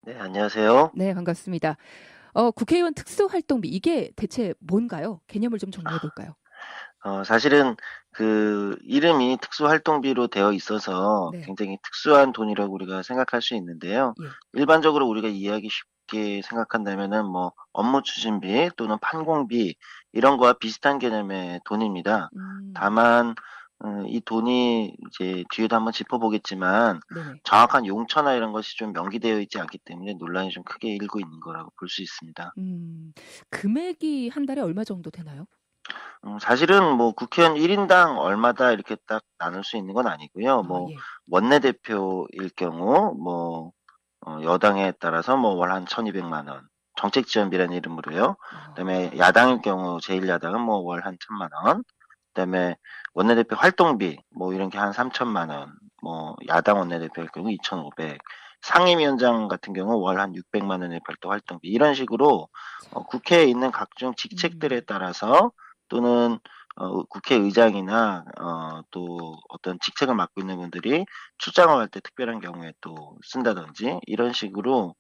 네, 안녕하세요. 네, 반갑습니다. 국회의원 특수활동비 이게 대체 뭔가요? 개념을 좀 정리해 볼까요? 사실은 그 이름이 특수활동비로 되어 있어서 네. 굉장히 특수한 돈이라고 우리가 생각할 수 있는데요. 예. 일반적으로 우리가 이해하기 쉽게 생각한다면은 뭐 업무 추진비 또는 판공비 이런 거와 비슷한 개념의 돈입니다. 음. 다만 이 돈이 이제 뒤에도 한번 짚어보겠지만 네네. 정확한 용처나 이런 것이 좀 명기되어 있지 않기 때문에 논란이 좀 크게 일고 있는 거라고 볼 수 있습니다. 음. 금액이 한 달에 얼마 정도 되나요? 사실은 뭐 국회의원 1인당 얼마다 이렇게 딱 나눌 수 있는 건 아니고요. 아, 뭐 예. 원내대표일 경우 뭐 여당에 따라서 뭐 월 한 1,200만 원, 정책지원비라는 이름으로요. 아. 그다음에 야당일 경우 제1야당은 뭐 월 한 1,000만 원. 그다음에 원내대표 활동비 뭐 이런 게 한 3천만 원. 뭐 야당 원내대표일 경우 2,500. 상임위원장 같은 경우 월 한 600만 원의 별도 활동비 이런 식으로 참. 국회에 있는 각종 직책들에 음. 따라서 또는 국회의장이나 또 어떤 직책을 맡고 있는 분들이 출장을 갈 때 특별한 경우에 또 쓴다든지 이런 식으로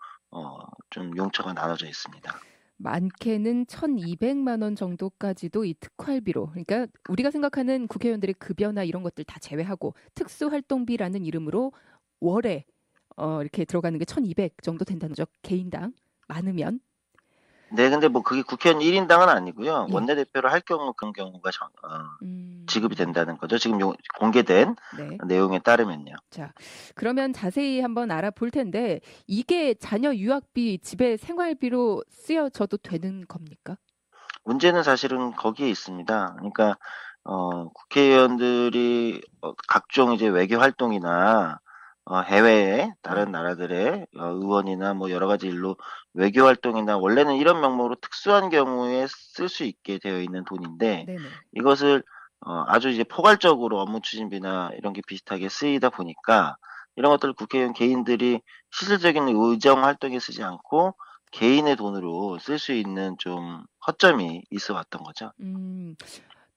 좀 용처가 나눠져 있습니다. 많게는 1,200만 원 정도까지도 이 특활비로, 그러니까 우리가 생각하는 국회의원들의 급여나 이런 것들 다 제외하고 특수활동비라는 이름으로 월에 이렇게 들어가는 게 1,200 정도 된다는 거죠. 개인당 많으면. 네, 근데 뭐 그게 국회의원 1인당은 아니고요. 예. 원내대표를 할 경우 그런 경우가 지급이 음. 된다는 거죠. 지금 공개된 네. 내용에 따르면요. 자, 그러면 자세히 한번 알아볼 텐데, 이게 자녀 유학비, 집에 생활비로 쓰여져도 되는 겁니까? 문제는 사실은 거기에 있습니다. 그러니까 국회의원들이 각종 이제 외교 활동이나 해외에 예. 다른 나라들의 의원이나 뭐 여러 가지 일로 외교 활동이나 원래는 이런 명목으로 특수한 경우에 쓸 수 있게 되어 있는 돈인데 네네. 이것을 아주 이제 포괄적으로 업무 추진비나 이런 게 비슷하게 쓰이다 보니까 이런 것들을 국회의원 개인들이 실질적인 의정 활동에 쓰지 않고 개인의 돈으로 쓸 수 있는 좀 허점이 있어 왔던 거죠. 음,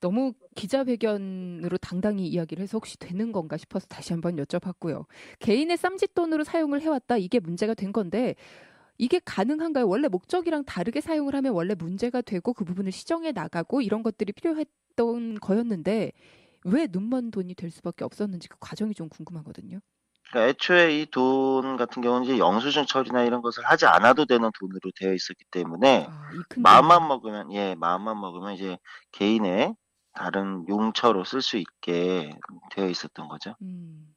너무 기자회견으로 당당히 이야기를 해서 혹시 되는 건가 싶어서 다시 한번 여쭤봤고요. 개인의 쌈짓돈으로 사용을 해왔다. 이게 문제가 된 건데, 이게 가능한가요? 원래 목적이랑 다르게 사용을 하면 원래 문제가 되고 그 부분을 시정해 나가고 이런 것들이 필요했던 거였는데, 왜 눈먼 돈이 될 수밖에 없었는지 그 과정이 좀 궁금하거든요. 그러니까 애초에 이 돈 같은 경우는 이제 영수증 처리나 이런 것을 하지 않아도 되는 돈으로 되어 있었기 때문에 아, 이 큰 돈이. 마음만 먹으면 이제 개인의 다른 용처로 쓸 수 있게 되어 있었던 거죠. 음.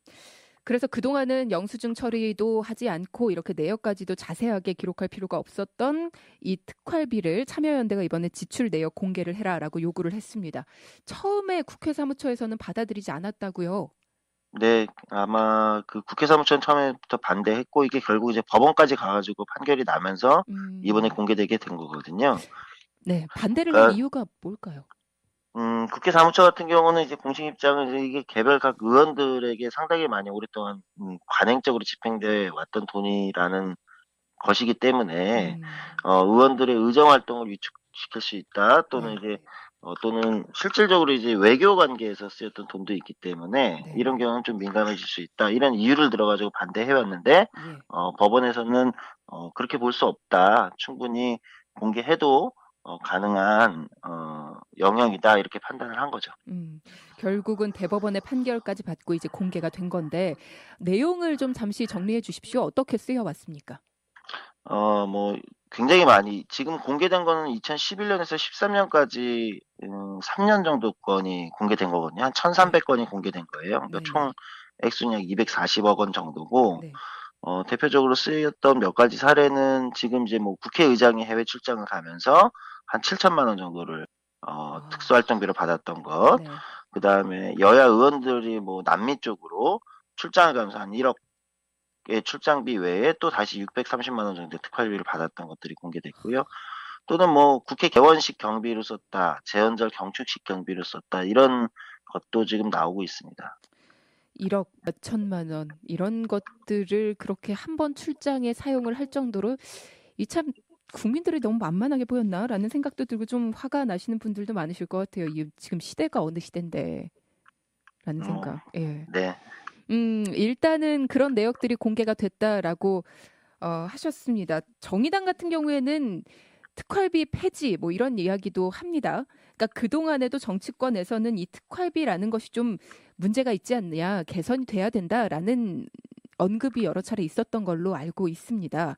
그래서 그동안은 영수증 처리도 하지 않고 이렇게 내역까지도 자세하게 기록할 필요가 없었던 이 특활비를 참여연대가 이번에 지출 내역 공개를 해라라고 요구를 했습니다. 처음에 국회 사무처에서는 받아들이지 않았다고요. 근데 아마 그 국회 사무처는 처음에부터 반대했고 이게 결국 이제 법원까지 가가지고 판결이 나면서 이번에 음, 공개되게 된 거거든요. 네, 반대를 한 그러니까 이유가 뭘까요? 국회 사무처 같은 경우는 이제 공식 입장은 이제 이게 개별 각 의원들에게 상당히 많이 오랫동안 관행적으로 집행돼 왔던 돈이라는 것이기 때문에 의원들의 의정 활동을 위축시킬 수 있다 또는 네, 이제 또는 실질적으로 이제 외교 관계에서 쓰였던 돈도 있기 때문에 네, 이런 경우는 좀 민감해질 수 있다 이런 이유를 들어가지고 반대해 왔는데 예. 법원에서는 그렇게 볼 수 없다 충분히 공개해도 가능한 영역이다 이렇게 판단을 한 거죠. 음, 결국은 대법원의 판결까지 받고 이제 공개가 된 건데 내용을 좀 잠시 정리해 주십시오. 어떻게 쓰여왔습니까? 뭐 굉장히 많이 지금 공개된 거는 2011년에서 13년까지 3년 정도 건이 공개된 거거든요. 한 네, 1,300건이 공개된 거예요. 그러니까 네, 총 네, 액수는 약 240억 원 정도고 네. 대표적으로 쓰였던 몇 가지 사례는 지금 이제 뭐 국회의장이 해외 출장을 가면서 한 7천만 원 정도를 아, 특수활동비로 받았던 것. 네. 그다음에 여야 의원들이 뭐 남미 쪽으로 출장을 가면서 한 1억 의 출장비 외에 또 다시 630만 원 정도의 특활비를 받았던 것들이 공개됐고요. 또는 뭐 국회 개원식 경비로 썼다, 재헌절 경축식 경비로 썼다 이런 것도 지금 나오고 있습니다. 1억 몇 천만 원 이런 것들을 그렇게 한 번 출장에 사용을 할 정도로 이 참 국민들이 너무 만만하게 보였나라는 생각도 들고 좀 화가 나시는 분들도 많으실 것 같아요. 이 지금 시대가 어느 시대인데라는 어, 생각. 예. 네. 일단은 그런 내역들이 공개가 됐다라고 하셨습니다. 정의당 같은 경우에는 특활비 폐지 뭐 이런 이야기도 합니다. 그러니까 그동안에도 정치권에서는 이 특활비라는 것이 좀 문제가 있지 않느냐, 개선이 돼야 된다라는 언급이 여러 차례 있었던 걸로 알고 있습니다.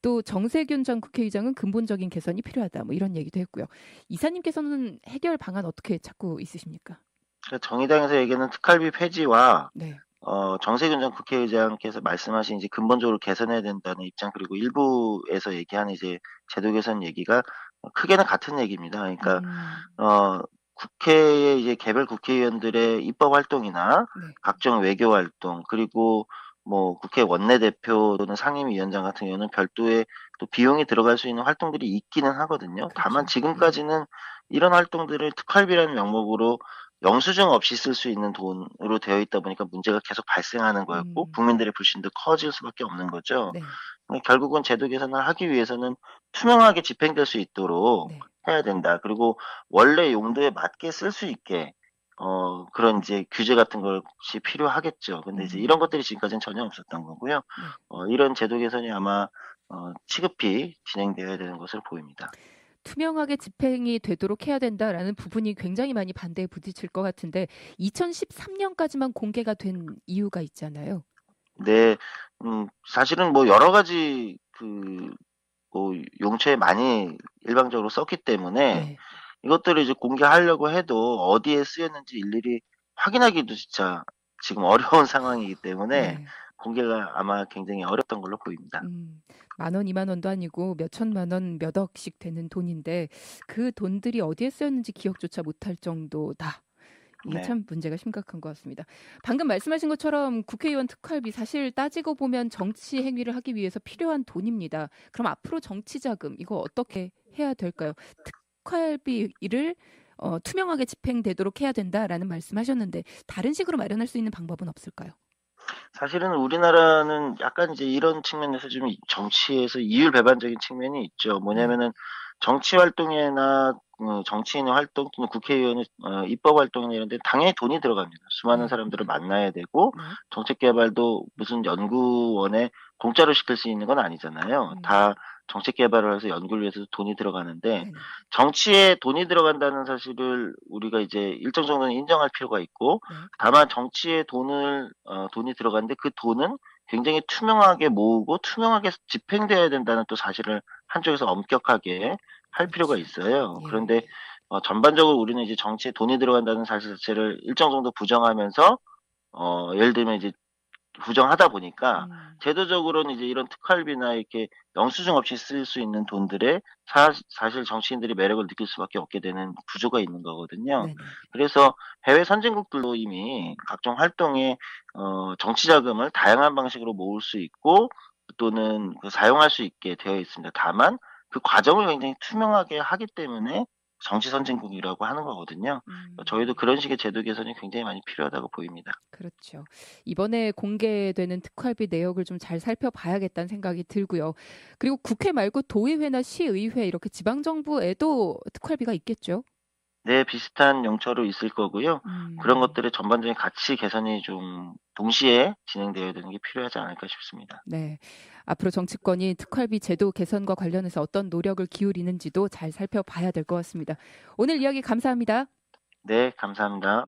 또 정세균 전 국회의장은 근본적인 개선이 필요하다 뭐 이런 얘기도 했고요. 이사님께서는 해결 방안 어떻게 찾고 있으십니까? 그러니까 정의당에서 얘기하는 특활비 폐지와 네. 정세균 전 국회의장께서 말씀하신 이제 근본적으로 개선해야 된다는 입장, 그리고 일부에서 얘기하는 이제 제도 개선 얘기가 크게는 같은 얘기입니다. 그러니까 음, 국회의 이제 개별 국회의원들의 입법 활동이나 네. 각종 외교 활동, 그리고 뭐 국회 원내대표 또는 상임위원장 같은 경우는 별도의 또 비용이 들어갈 수 있는 활동들이 있기는 하거든요. 다만 그렇죠. 예. 지금까지는 이런 활동들을 특활비라는 명목으로 영수증 없이 쓸 수 있는 돈으로 되어 있다 보니까 문제가 계속 발생하는 거였고, 음, 국민들의 불신도 커질 수밖에 없는 거죠. 네. 결국은 제도 개선을 하기 위해서는 투명하게 집행될 수 있도록 네. 해야 된다. 그리고 원래 용도에 맞게 쓸 수 있게 그런 이제 규제 같은 것이 필요하겠죠. 근데 이제 이런 음, 것들이 지금까지는 전혀 없었던 거고요. 네. 이런 제도 개선이 아마 시급히 진행되어야 되는 것으로 보입니다. 투명하게 집행이 되도록 해야 된다라는 부분이 굉장히 많이 반대에 부딪힐 것 같은데 2013년까지만 공개가 된 이유가 있잖아요. 네, 사실은 뭐 여러 가지 뭐 용처에 많이 일방적으로 썼기 때문에 네. 이것들을 이제 공개하려고 해도 어디에 쓰였는지 일일이 확인하기도 진짜 지금 어려운 상황이기 때문에 네. 공개가 아마 굉장히 어렵던 걸로 보입니다. 음, 만 원, 이만 원도 아니고 몇 천만 원, 몇 억씩 되는 돈인데 그 돈들이 어디에 쓰였는지 기억조차 못할 정도다. 이게 네. 참 문제가 심각한 것 같습니다. 방금 말씀하신 것처럼 국회의원 특활비 사실 따지고 보면 정치 행위를 하기 위해서 필요한 돈입니다. 그럼 앞으로 정치 자금 이거 어떻게 해야 될까요? 특활비를 투명하게 집행되도록 해야 된다라는 말씀하셨는데 다른 식으로 마련할 수 있는 방법은 없을까요? 사실은 우리나라는 약간 이제 이런 측면에서 좀 정치에서 이율배반적인 측면이 있죠. 네, 뭐냐면은 정치 활동이나 정치인의 활동 또는 국회의원의 입법 활동이나 이런 데 당연히 돈이 들어갑니다. 수많은 네, 사람들을 만나야 되고, 네, 정책 개발도 무슨 연구원에 공짜로 시킬 수 있는 건 아니잖아요. 다 정책 개발을 해서 연구를 위해서 돈이 들어가는데, 네, 네, 정치에 돈이 들어간다는 사실을 우리가 이제 일정 정도는 인정할 필요가 있고, 네, 다만 정치에 돈이 들어가는데 그 돈은 굉장히 투명하게 모으고 투명하게 집행돼야 된다는 또 사실을 한쪽에서 엄격하게 할 필요가 그렇죠. 있어요. 예, 그런데 전반적으로 우리는 이제 정치에 돈이 들어간다는 사실 자체를 일정 정도 부정하면서 예를 들면 이제 부정하다 보니까 음, 제도적으로는 이제 이런 특활비나 이렇게 영수증 없이 쓸 수 있는 돈들에 사실 정치인들이 매력을 느낄 수밖에 없게 되는 구조가 있는 거거든요. 네, 네, 네. 그래서 해외 선진국들도 이미 각종 활동에 정치 자금을 다양한 방식으로 모을 수 있고 또는 사용할 수 있게 되어 있습니다. 다만 그 과정을 굉장히 투명하게 하기 때문에 정치 선진국이라고 하는 거거든요. 저희도 음. 그런 식의 제도 개선이 굉장히 많이 필요하다고 보입니다. 그렇죠. 이번에 공개되는 특활비 내역을 좀 잘 살펴봐야겠다는 생각이 들고요. 그리고 국회 말고 도의회나 시의회 이렇게 지방정부에도 특활비가 있겠죠? 네, 비슷한 용처로 있을 거고요. 그런 네. 것들의 전반적인 가치 개선이 좀 동시에 진행되어야 되는 게 필요하지 않을까 싶습니다. 네. 앞으로 정치권이 특활비 제도 개선과 관련해서 어떤 노력을 기울이는지도 잘 살펴봐야 될 것 같습니다. 오늘 이야기 감사합니다. 네, 감사합니다.